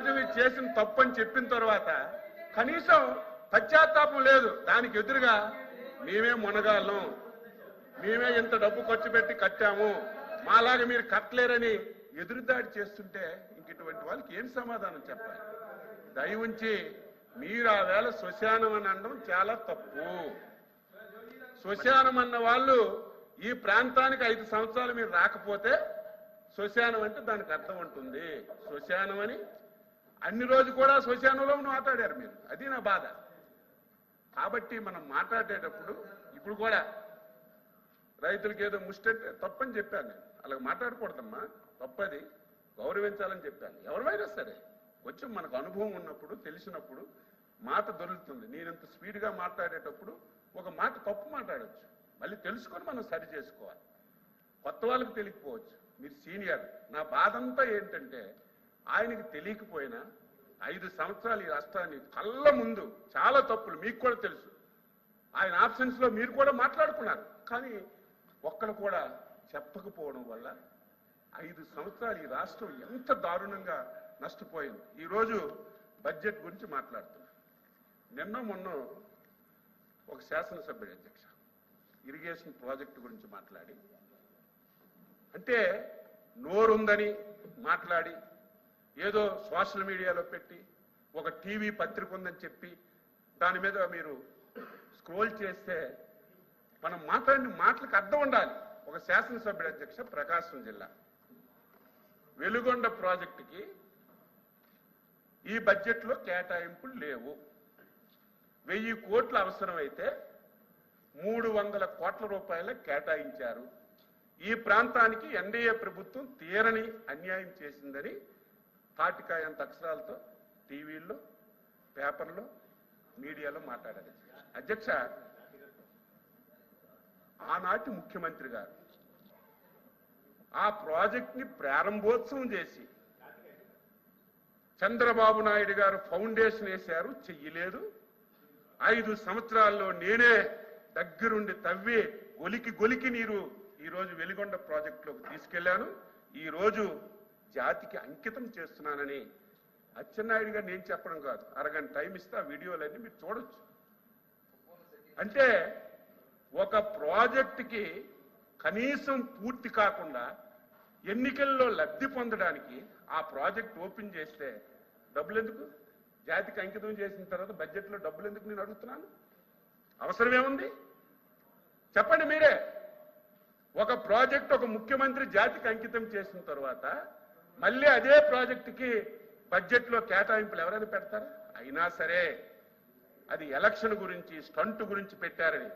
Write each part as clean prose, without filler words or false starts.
ఈరోజు మీరు చేసిన తప్పని చెప్పిన తర్వాత కనీసం పశ్చాత్తాపం లేదు. దానికి ఎదురుగా మేమే మునగాళ్ళం, మేమే ఇంత డబ్బు ఖర్చు పెట్టి కట్టాము, మాలాగా మీరు కట్టలేరని ఎదురుదాడి చేస్తుంటే ఇంక ఇటువంటి వాళ్ళకి ఏం సమాధానం చెప్పాలి? దయ ఉంచి మీరు ఆ వేళ శ్మశానం అని అనడం చాలా తప్పు. శ్మశానం అన్న వాళ్ళు ఈ ప్రాంతానికి 5 సంవత్సరాలు మీరు రాకపోతే శ్మశానం అంటే దానికి అర్థం ఉంటుంది. శ్మశానం అని అన్ని రోజు కూడా శ్మశానంలో మాట్లాడారు మీరు, అది నా బాధ. కాబట్టి మనం మాట్లాడేటప్పుడు ఇప్పుడు కూడా రైతులకి ఏదో ముష్టంటే తప్పని చెప్పాను నేను. అలాగ మాట్లాడకూడదమ్మా, తప్పది, గౌరవించాలని చెప్పాను. ఎవరివైనా సరే కొంచెం మనకు అనుభవం ఉన్నప్పుడు తెలిసినప్పుడు మాట దొరుకుతుంది. నేనంత స్పీడ్గా మాట్లాడేటప్పుడు ఒక మాట తప్పు మాట్లాడవచ్చు, మళ్ళీ తెలుసుకొని మనం సరి చేసుకోవాలి. కొత్త వాళ్ళకి తెలియకపోవచ్చు, మీరు సీనియర్. నా బాధ అంతా ఏంటంటే ఆయనకి తెలియకపోయినా 5 సంవత్సరాలు ఈ రాష్ట్రాన్ని కళ్ళ ముందు చాలా తప్పులు మీకు కూడా తెలుసు. ఆయన ఆబ్సెన్స్లో మీరు కూడా మాట్లాడుకున్నారు, కానీ ఒక్కరు కూడా చెప్పకపోవడం వల్ల 5 సంవత్సరాలు ఈ రాష్ట్రం ఎంత దారుణంగా నష్టపోయింది. ఈరోజు బడ్జెట్ గురించి మాట్లాడుతున్నాం. నిన్న మొన్న ఒక శాసనసభ్యుడు అధ్యక్ష ఇరిగేషన్ ప్రాజెక్టు గురించి మాట్లాడి, అంటే నోరుందని మాట్లాడి ఏదో సోషల్ మీడియాలో పెట్టి ఒక టీవీ పత్రిక ఉందని చెప్పి దాని మీద మీరు స్క్రోల్ చేస్తే మనం మాట్లాడిన మాటలకు అర్థం ఉండాలి. ఒక శాసనసభ్యుడు అధ్యక్ష ప్రకాశం జిల్లా వెలుగొండ ప్రాజెక్టుకి ఈ బడ్జెట్లో కేటాయింపులు లేవు. 1000 కోట్లు అవసరమైతే 300 కోట్ల రూపాయలు కేటాయించారు. ఈ ప్రాంతానికి ఎన్డీఏ ప్రభుత్వం తీరని అన్యాయం చేసిందని తాటికాయంత అక్షరాలతో టీవీల్లో, పేపర్లో, మీడియాలో మాట్లాడారు. అధ్యక్ష, ఆనాటి ముఖ్యమంత్రి గారు ఆ ప్రాజెక్ట్ని ప్రారంభోత్సవం చేసి చంద్రబాబు నాయుడు గారు ఫౌండేషన్ వేశారు, చెయ్యలేదు. 5 సంవత్సరాల్లో నేనే దగ్గరుండి తవ్వి గొలికి నీరు ఈరోజు వెలిగొండ ప్రాజెక్టులోకి తీసుకెళ్లాను. ఈరోజు జాతికి అంకితం చేస్తున్నానని అచ్చెన్నాయుడు గారు నేను చెప్పడం కాదు, అరగంట టైం ఇస్తే ఆ వీడియోలన్నీ మీరు చూడొచ్చు. అంటే ఒక ప్రాజెక్టుకి కనీసం పూర్తి కాకుండా ఎన్నికల్లో లబ్ధి పొందడానికి ఆ ప్రాజెక్ట్ ఓపెన్ చేస్తే డబ్బులు ఎందుకు? జాతికి అంకితం చేసిన తర్వాత బడ్జెట్లో డబ్బులు ఎందుకు నేను అడుగుతున్నాను? అవసరమేముంది చెప్పండి మీరే. ఒక ప్రాజెక్ట్ ఒక ముఖ్యమంత్రి జాతికి అంకితం చేసిన తర్వాత మళ్ళీ అదే ప్రాజెక్టుకి బడ్జెట్లో కేటాయింపులు ఎవరైనా పెడతారా? అయినా సరే అది ఎలక్షన్ గురించి, స్టంట్ గురించి పెట్టారని.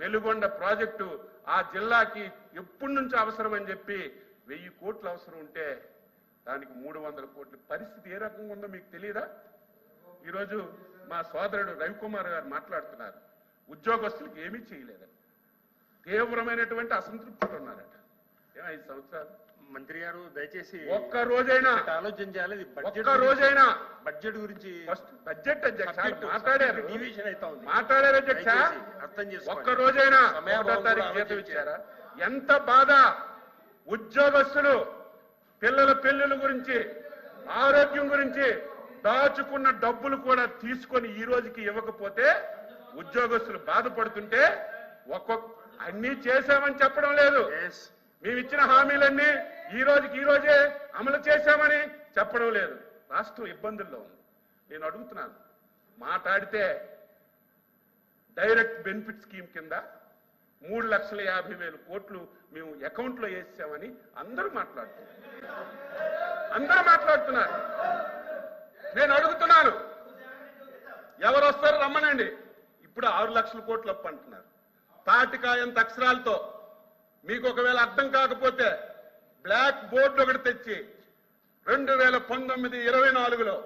వెలుగొండ ప్రాజెక్టు ఆ జిల్లాకి ఎప్పటి నుంచి అవసరం అని చెప్పి 1000 కోట్లు అవసరం ఉంటే దానికి 300 కోట్ల పరిస్థితి ఏ రకంగా ఉందో మీకు తెలియదా? ఈరోజు మా సోదరుడు రవికుమార్ గారు మాట్లాడుతున్నారు, ఉద్యోగస్తులకు ఏమీ చేయలేదని తీవ్రమైనటువంటి అసంతృప్తిలో ఉన్నారట. 5 సంవత్సరాలు మంత్రి గారు దయచేసి ఒక్క రోజైనా ఆలోచన చేయాలి. ఒక్క రోజైనా బడ్జెట్ గురించి బడ్జెట్ అధ్యక్ష మాట్లాడారు, డివిజన్ అయితే ఉంది, మాట్లాడారు అధ్యక్ష. అర్థం చేసుకోండి. ఒక్క రోజైనా 1వ తారీఖు జీతం ఇచ్చారా? ఎంత బాధ! ఉద్యోగస్తులు పిల్లల పెళ్లిళ్ళ గురించి, ఆరోగ్యం గురించి దాచుకున్న డబ్బులు కూడా తీసుకొని ఈ రోజుకి ఇవ్వకపోతే ఉద్యోగస్తులు బాధపడుతుంటే అన్ని చేశామని చెప్పడం లేదు. మేము ఇచ్చిన హామీలన్నీ ఈ రోజే అమలు చేశామని చెప్పడం లేదు. రాష్ట్రం ఇబ్బందుల్లో ఉంది. నేను అడుగుతున్నాను, మాట్లాడితే డైరెక్ట్ బెనిఫిట్ స్కీమ్ కింద 3,50,000 కోట్లు మేము అకౌంట్లో వేసామని అందరూ మాట్లాడుతున్నారు. నేను అడుగుతున్నాను, ఎవరు వస్తారు రమ్మనండి. ఇప్పుడు 6 లక్షల కోట్లు అప్పు అంటున్నారు తాటికాయంత అక్షరాలతో. మీకు ఒకవేళ అర్థం కాకపోతే బ్లాక్ బోర్డు ఒకటి తెచ్చి 2019-24లో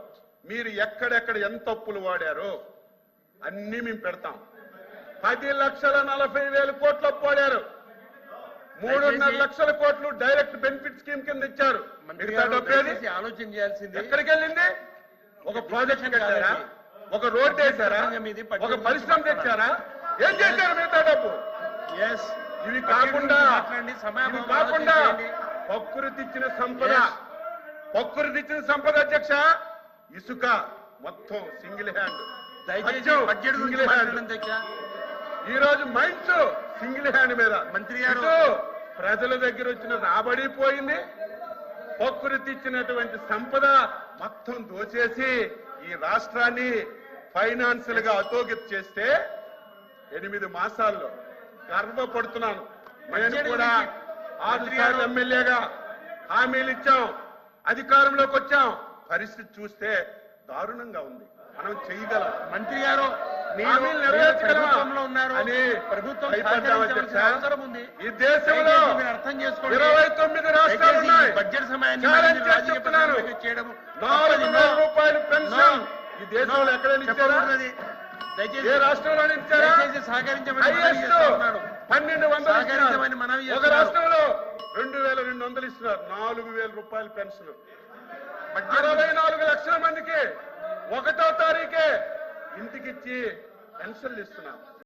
మీరు ఎక్కడెక్కడ ఎంత అప్పులు వాడారో అన్ని మేము పెడతాం. 10,40,000 కోట్లు అప్పు వాడారు. 3.5 లక్షల కోట్లు డైరెక్ట్ బెనిఫిట్ స్కీమ్ కింద ఇచ్చారు. ఆలోచన చేయాల్సింది ఎక్కడికి వెళ్ళింది? ఒక ప్రాజెక్ట్ కట్టారా? ఒక రోడ్డు వేశారా? ఒక పరిశ్రమ తెచ్చారా? ఏం చేశారు మిగతా డబ్బు? ఇవి కాకుండా ప్రకృతి ఇచ్చిన సంపద అధ్యక్ష ఇసుక మొత్తం సింగిల్ హ్యాండ్, దయచేసి బడ్జెట్ గురించి సింగిల్ హ్యాండ్. మాట్లాడండి అధ్యక్ష. ఈ రోజు మైండ్స్ సింగిల్ హ్యాండ్ మీద మంత్రి గారు. ఇటు ప్రజల దగ్గర వచ్చిన రాబడి పోయింది, ప్రకృతి ఇచ్చినటువంటి సంపద మొత్తం దోచేసి ఈ రాష్ట్రాన్ని ఫైనాన్షియల్ గా అధోగతి చేస్తే 8 మాసాల్లో గర్వపడుతున్నాను. నేను కూడా 6 సార్లు ఎమ్మెల్యేగా హామీలు ఇచ్చాం, అధికారంలోకి వచ్చాం. పరిస్థితి చూస్తే దారుణంగా ఉంది. మనం చేయగలం, మంత్రి గారు మీరు హామీలు నెరవేర్చగలమా ప్రభుత్వంలో ఉన్నారు. అని ప్రభుత్వం భయపడ్డాం సహకరించవలసిన అధ్యక్ష. అవసరం ఉంది. ఈ దేశంలో దయచేసి మీరు అర్థం చేసుకోండి. 29 రాష్ట్రాలు దయచేసి ఉన్నాయి. ఈ బడ్జెట్ సమయాన్ని ఛాలెంజ్ మీరు చేసి రాజకీయ చెప్తున్నాను. ప్రచారం చేయడం 4,000 రూపాయలు పెన్షన్ ఈ దేశంలో ఎక్కడైనా ఇచ్చారా? చెప్పకూడదు. దయచేసి ఏ రాష్ట్రంలో ఇచ్చారా? దయచేసి సహకరించమని మనవి హైయెస్ట్ చేస్తున్నాను. 1,200 సహకరించమని మనవి ఇస్తున్నారు. ఒక చేస్తున్నాను. రాష్ట్రంలో 2,200 ఇస్తున్నారు. 4,000 రూపాయల పెన్షన్. బడ్జెట్ 64 లక్షల మందికి 1వ తారీఖే ఇంటికిచ్చి పెన్షన్లు ఇస్తున్నాం.